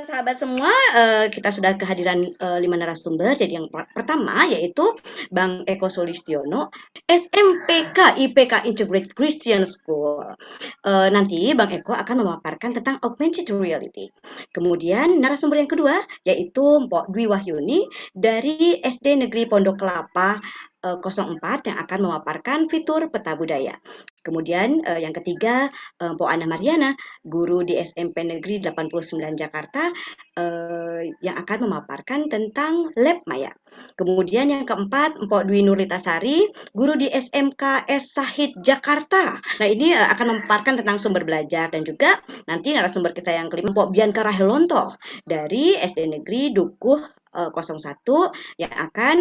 Sahabat semua, kita sudah kehadiran 5 narasumber. Jadi yang pertama yaitu Bang Eko Sulistiono, SMPK IPK Integrated Christian School. Nanti Bang Eko akan memaparkan tentang augmented reality. Kemudian narasumber yang kedua yaitu Mpok Dwi Wahyuni dari SD Negeri Pondok Kelapa 04 yang akan memaparkan fitur peta budaya. Kemudian yang ketiga Mpok Ana Mariana, guru di SMP Negeri 89 Jakarta yang akan memaparkan tentang lab maya. Kemudian yang keempat, Mpok Dwi Nuritasari, guru di SMK S Sahid Jakarta. Nah, ini akan memaparkan tentang sumber belajar dan juga nanti narasumber kita yang kelima, Mpok Bianca Rahilonto dari SD Negeri Dukuh 01 yang akan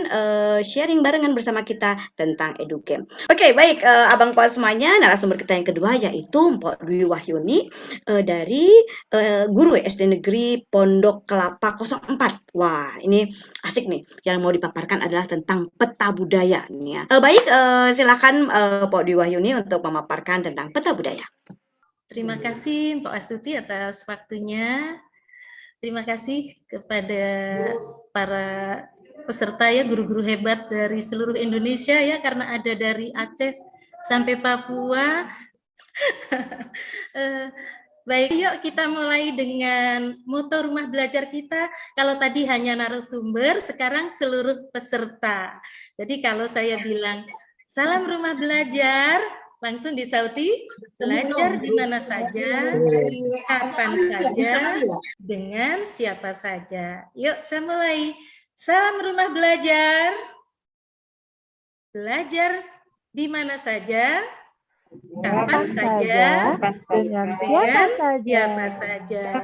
sharing barengan bersama kita tentang EduCamp. Oke, baik Abang Pak semuanya, narasumber kita yang kedua yaitu Mpok Dwi Wahyuni dari guru SD Negeri Pondok Kelapa 04. Wah, ini asik nih. Yang mau dipaparkan adalah tentang peta budaya nih ya. Baik, silakan Mpok Dwi Wahyuni untuk memaparkan tentang peta budaya. Terima kasih Mpok Astuti atas waktunya. Terima kasih kepada para peserta ya, guru-guru hebat dari seluruh Indonesia ya, karena ada dari Aceh sampai Papua. Baik, yuk kita mulai dengan moto rumah belajar kita. Kalau tadi hanya narasumber, sekarang seluruh peserta. Jadi kalau saya bilang, salam rumah belajar, langsung disauti, belajar di mana saja, kapan saja, dengan siapa saja. Yuk, saya mulai. Salam rumah belajar. Belajar di mana saja, kapan saja, dengan siapa saja.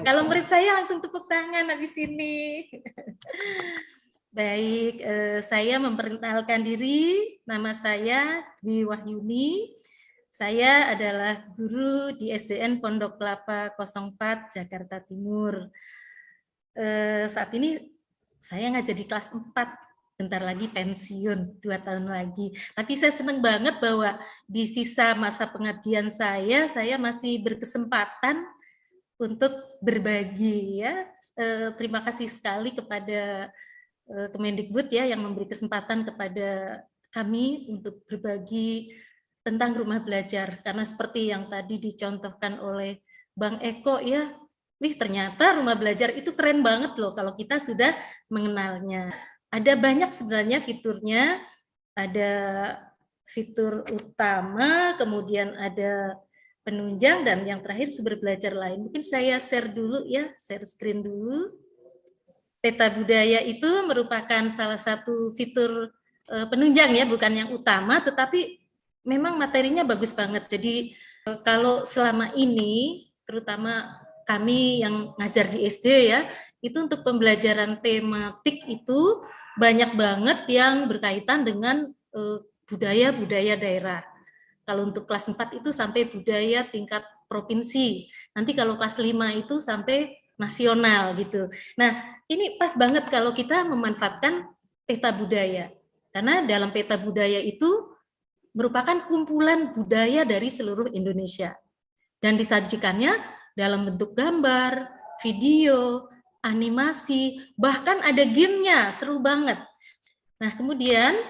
Kalau murid saya langsung tepuk tangan habis ini. Baik, saya memperkenalkan diri, nama saya Dwi Wahyuni. Saya adalah guru di SDN Pondok Kelapa 04 Jakarta Timur. Saat ini saya ngajar di kelas 4, bentar lagi pensiun, 2 tahun lagi. Tapi saya senang banget bahwa di sisa masa pengabdian saya masih berkesempatan untuk berbagi ya. Terima kasih sekali kepada Kemendikbud ya yang memberi kesempatan kepada kami untuk berbagi tentang rumah belajar, karena seperti yang tadi dicontohkan oleh Bang Eko ya, wih ternyata rumah belajar itu keren banget loh kalau kita sudah mengenalnya. Ada banyak sebenarnya fiturnya, ada fitur utama, kemudian ada penunjang, dan yang terakhir sumber belajar lain. Mungkin saya share dulu ya, share screen dulu. Peta budaya itu merupakan salah satu fitur penunjang ya, bukan yang utama, tetapi memang materinya bagus banget. Jadi kalau selama ini, terutama kami yang ngajar di SD ya, itu untuk pembelajaran tematik itu banyak banget yang berkaitan dengan budaya-budaya daerah. Kalau untuk kelas 4 itu sampai budaya tingkat provinsi. Nanti kalau kelas 5 itu sampai nasional gitu. Nah, ini pas banget kalau kita memanfaatkan peta budaya. Karena dalam peta budaya itu merupakan kumpulan budaya dari seluruh Indonesia. Dan disajikannya dalam bentuk gambar, video, animasi, bahkan ada gamenya, seru banget. Nah, kemudian,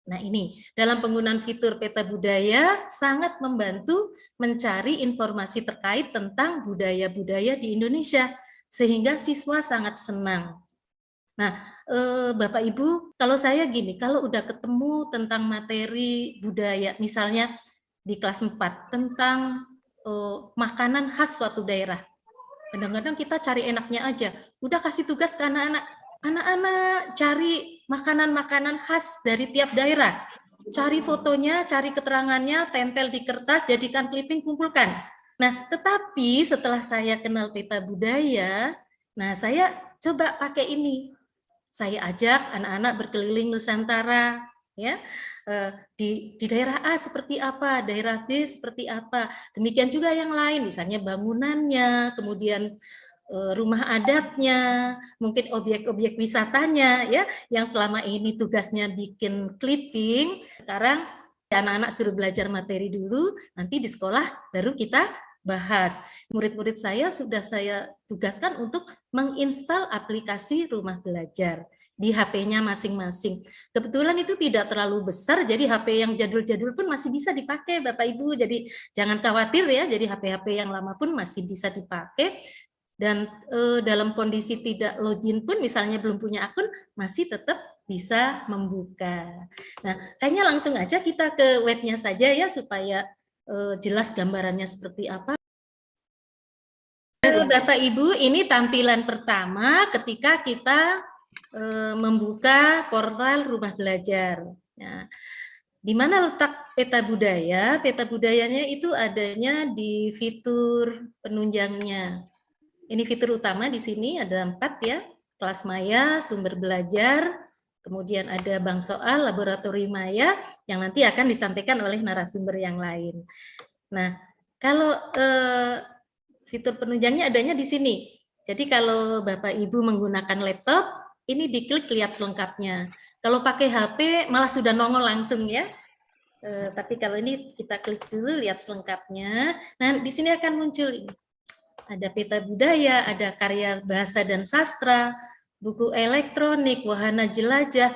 nah ini, dalam penggunaan fitur peta budaya sangat membantu mencari informasi terkait tentang budaya-budaya di Indonesia, sehingga siswa sangat senang. Nah, Bapak Ibu, kalau saya gini, kalau udah ketemu tentang materi budaya, misalnya di kelas 4, tentang makanan khas suatu daerah, kadang-kadang kita cari enaknya aja, udah kasih tugas ke anak-anak, anak-anak cari makanan-makanan khas dari tiap daerah, cari fotonya, cari keterangannya, tempel di kertas, jadikan clipping, kumpulkan. Nah, tetapi setelah saya kenal peta budaya, nah saya coba pakai ini. Saya ajak anak-anak berkeliling Nusantara, ya, di daerah A seperti apa, daerah B seperti apa. Demikian juga yang lain, misalnya bangunannya, kemudian rumah adatnya, mungkin objek-objek wisatanya, ya, yang selama ini tugasnya bikin clipping, sekarang anak-anak suruh belajar materi dulu, nanti di sekolah baru kita bahas. Murid-murid saya sudah saya tugaskan untuk menginstal aplikasi Rumah Belajar di HP-nya masing-masing. Kebetulan itu tidak terlalu besar, jadi HP yang jadul-jadul pun masih bisa dipakai, Bapak Ibu. Jadi jangan khawatir ya, jadi HP-HP yang lama pun masih bisa dipakai. Dan dalam kondisi tidak login pun, misalnya belum punya akun, masih tetap bisa membuka. Nah, kayaknya langsung aja kita ke webnya saja ya, supaya jelas gambarannya seperti apa. Bapak Ibu, ini tampilan pertama ketika kita membuka portal Rumah Belajar. Nah, di mana letak peta budaya? Peta budayanya itu adanya di fitur penunjangnya. Ini fitur utama di sini ada 4 ya, kelas maya, sumber belajar, kemudian ada bank soal, laboratorium maya, yang nanti akan disampaikan oleh narasumber yang lain. Nah, kalau fitur penunjangnya adanya di sini. Jadi kalau Bapak Ibu menggunakan laptop, ini diklik lihat selengkapnya. Kalau pakai HP malah sudah nongol langsung ya. Tapi kalau ini kita klik dulu lihat selengkapnya. Nah, di sini akan muncul ini. Ada peta budaya, ada karya bahasa dan sastra, buku elektronik, wahana jelajah,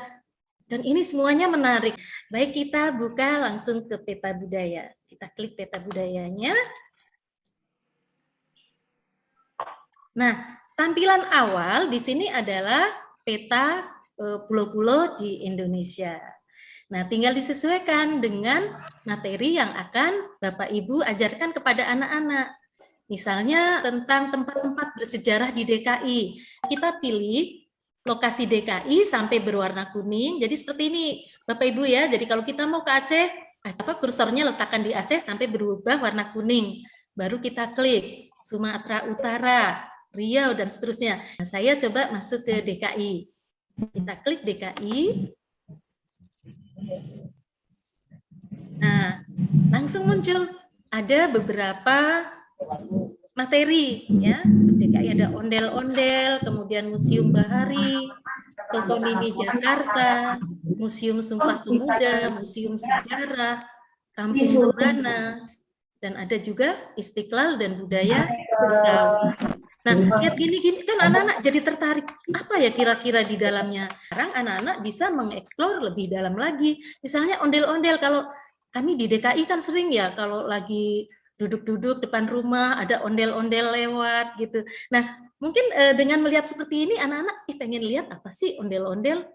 dan ini semuanya menarik. Baik, kita buka langsung ke peta budaya. Kita klik peta budayanya. Nah, tampilan awal di sini adalah peta pulau-pulau di Indonesia. Nah, tinggal disesuaikan dengan materi yang akan Bapak Ibu ajarkan kepada anak-anak. Misalnya tentang tempat-tempat bersejarah di DKI. Kita pilih lokasi DKI sampai berwarna kuning. Jadi seperti ini, Bapak Ibu ya. Jadi kalau kita mau ke Aceh, kursornya letakkan di Aceh sampai berubah warna kuning. Baru kita klik Sumatera Utara, Riau, dan seterusnya. Nah, saya coba masuk ke DKI. Kita klik DKI. Nah, langsung muncul ada beberapa materi ya. DKI ada ondel-ondel, kemudian Museum Bahari, Toko Mini Jakarta, Museum Sumpah Pemuda, Museum Sejarah, Kampung Buana, dan ada juga Istiqlal dan Budaya Betawi. Nah, lihat gini-gini kan anak-anak jadi tertarik. Apa ya kira-kira di dalamnya? Sekarang anak-anak bisa mengeksplor lebih dalam lagi. Misalnya ondel-ondel, kalau kami di DKI kan sering ya kalau lagi duduk-duduk depan rumah ada ondel-ondel lewat gitu. Nah, mungkin dengan melihat seperti ini anak-anak pengen lihat apa sih ondel-ondel.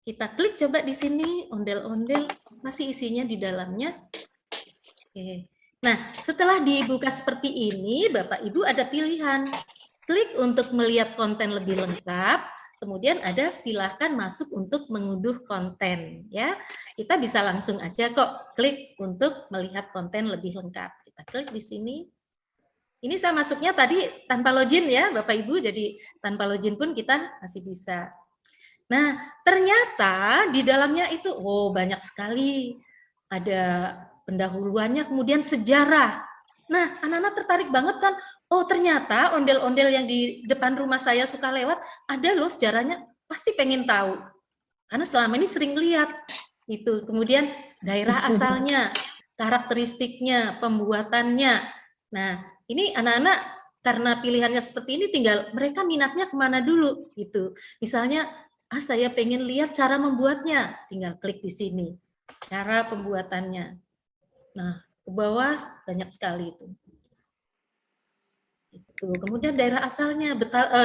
Kita klik coba di sini ondel-ondel, masih isinya di dalamnya. Oke. Nah, setelah dibuka seperti ini, Bapak Ibu ada pilihan. Klik untuk melihat konten lebih lengkap, kemudian ada silakan masuk untuk mengunduh konten ya. Kita bisa langsung aja kok klik untuk melihat konten lebih lengkap. Kita klik di sini. Ini saya masuknya tadi tanpa login ya Bapak Ibu, jadi tanpa login pun kita masih bisa. Nah, ternyata di dalamnya itu banyak sekali. Ada pendahuluannya, kemudian sejarah. Nah, anak-anak tertarik banget kan, ternyata ondel-ondel yang di depan rumah saya suka lewat, ada loh sejarahnya, pasti pengen tahu. Karena selama ini sering lihat. Itu. Kemudian daerah asalnya, karakteristiknya, pembuatannya. Nah, ini anak-anak karena pilihannya seperti ini, tinggal mereka minatnya kemana dulu. Gitu. Misalnya, saya pengen lihat cara membuatnya, tinggal klik di sini. Cara pembuatannya. Nah, ke bawah banyak sekali itu. Kemudian daerah asalnya,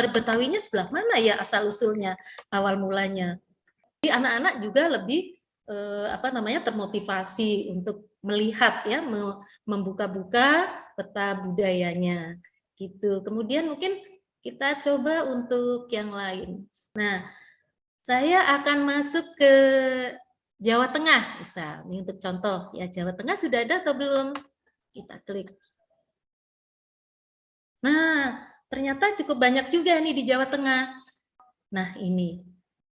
Betawinya sebelah mana ya asal usulnya, awal mulanya. Jadi anak-anak juga lebih termotivasi untuk melihat ya, membuka-buka peta budayanya. Gitu. Kemudian mungkin kita coba untuk yang lain. Nah, saya akan masuk ke Jawa Tengah, misal. Ini untuk contoh, ya Jawa Tengah sudah ada atau belum? Kita klik. Nah, ternyata cukup banyak juga nih di Jawa Tengah. Nah, ini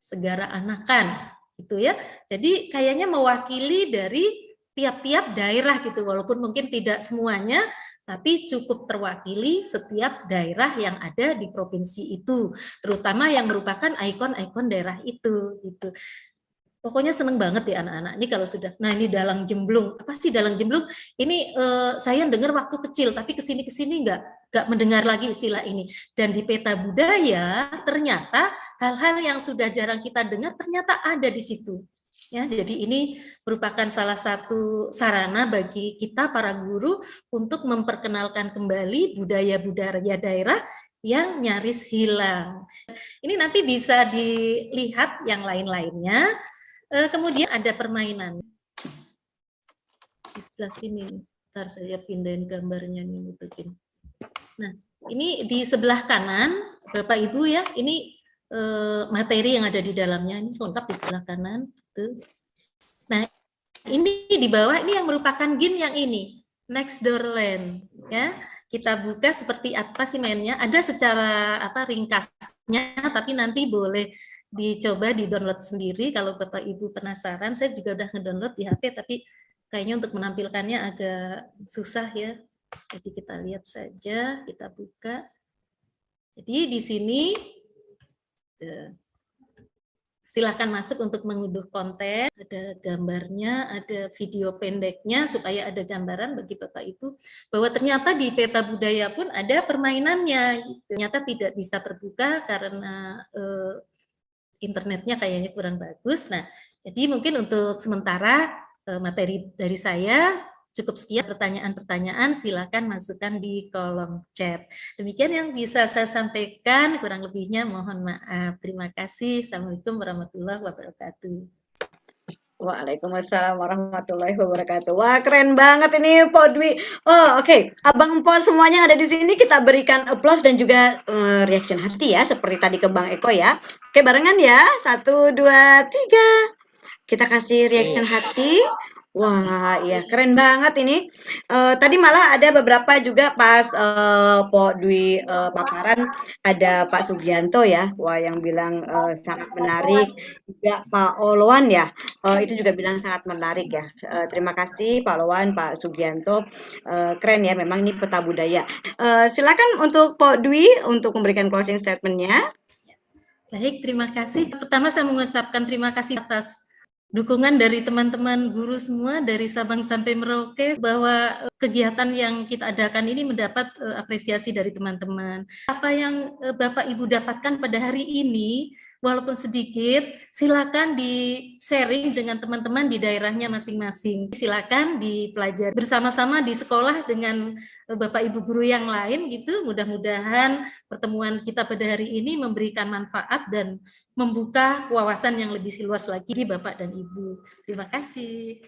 Segara Anakan, gitu ya. Jadi kayaknya mewakili dari tiap-tiap daerah gitu, walaupun mungkin tidak semuanya, tapi cukup terwakili setiap daerah yang ada di provinsi itu, terutama yang merupakan ikon-ikon daerah itu, gitu. Pokoknya seneng banget ya anak-anak ini kalau sudah, nah ini dalang jemblung. Apa sih dalang jemblung? Ini saya dengar waktu kecil, tapi kesini-kesini nggak mendengar lagi istilah ini. Dan di peta budaya ternyata hal-hal yang sudah jarang kita dengar ternyata ada di situ. Ya, jadi ini merupakan salah satu sarana bagi kita para guru untuk memperkenalkan kembali budaya-budaya daerah yang nyaris hilang. Ini nanti bisa dilihat yang lain-lainnya. Kemudian ada permainan di sebelah sini. Ntar saya pindahin gambarnya nih, bikin. Nah, ini di sebelah kanan, Bapak Ibu ya, ini materi yang ada di dalamnya, ini lengkap di sebelah kanan. Tuh. Nah, ini di bawah ini yang merupakan game yang ini, Next Door Land, ya. Kita buka seperti apa sih mainnya? Ada secara ringkasnya, tapi nanti boleh dicoba di-download sendiri kalau Bapak Ibu penasaran. Saya juga udah nge-download di HP, tapi kayaknya untuk menampilkannya agak susah ya. Jadi kita lihat saja, kita buka. Jadi di sini silahkan masuk untuk mengunduh konten, ada gambarnya, ada video pendeknya, supaya ada gambaran bagi Bapak Ibu, bahwa ternyata di peta budaya pun ada permainannya, ternyata tidak bisa terbuka karena internetnya kayaknya kurang bagus. Nah, jadi mungkin untuk sementara materi dari saya cukup sekian. Pertanyaan-pertanyaan silakan masukkan di kolom chat. Demikian yang bisa saya sampaikan, kurang lebihnya mohon maaf. Terima kasih. Assalamualaikum warahmatullahi wabarakatuh. Waalaikumsalam warahmatullahi wabarakatuh. Wah, keren banget ini Po Dwi. Oh, oke. Abang Po semuanya ada di sini kita berikan applause dan juga reaction hati ya, seperti tadi ke Bang Eko ya. Oke, barengan ya. 1, 2, 3. Kita kasih reaction hati. Wah, iya keren banget ini. Tadi malah ada beberapa juga pas Po Dwi paparan ada Pak Sugianto ya. Wah, yang bilang sangat menarik. Juga Pak Olwan ya. Itu juga bilang sangat menarik ya. Terima kasih Pak Olwan, Pak Sugianto. Keren ya, memang ini peta budaya. Silakan untuk Po Dwi untuk memberikan closing statement-nya. Baik, terima kasih. Pertama saya mengucapkan terima kasih atas dukungan dari teman-teman guru semua dari Sabang sampai Merauke, bahwa kegiatan yang kita adakan ini mendapat apresiasi dari teman-teman. Apa yang Bapak Ibu dapatkan pada hari ini, walaupun sedikit, silakan di-sharing dengan teman-teman di daerahnya masing-masing. Silakan dipelajari bersama-sama di sekolah dengan Bapak Ibu guru yang lain gitu. Mudah-mudahan pertemuan kita pada hari ini memberikan manfaat dan membuka wawasan yang lebih luas lagi Bapak dan Ibu. Terima kasih.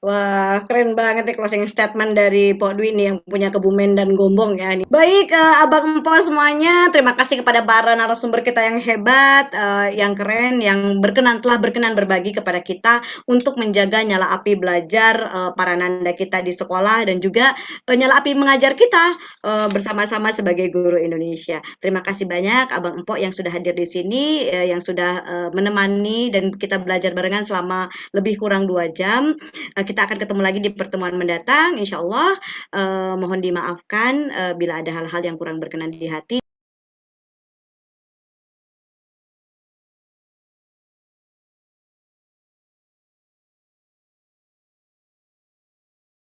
Wah, keren banget nih closing statement dari Po Dwi nih yang punya Kebumen dan Gombong ya. Ini. Baik, Abang Empo semuanya, terima kasih kepada para narasumber kita yang hebat, yang keren, yang telah berkenan berbagi kepada kita untuk menjaga nyala api belajar para nanda kita di sekolah dan juga nyala api mengajar kita bersama-sama sebagai guru Indonesia. Terima kasih banyak Abang Empo yang sudah hadir di sini, yang sudah menemani dan kita belajar barengan selama lebih kurang 2 jam. Kita akan ketemu lagi di pertemuan mendatang, insya Allah. Mohon dimaafkan bila ada hal-hal yang kurang berkenan di hati.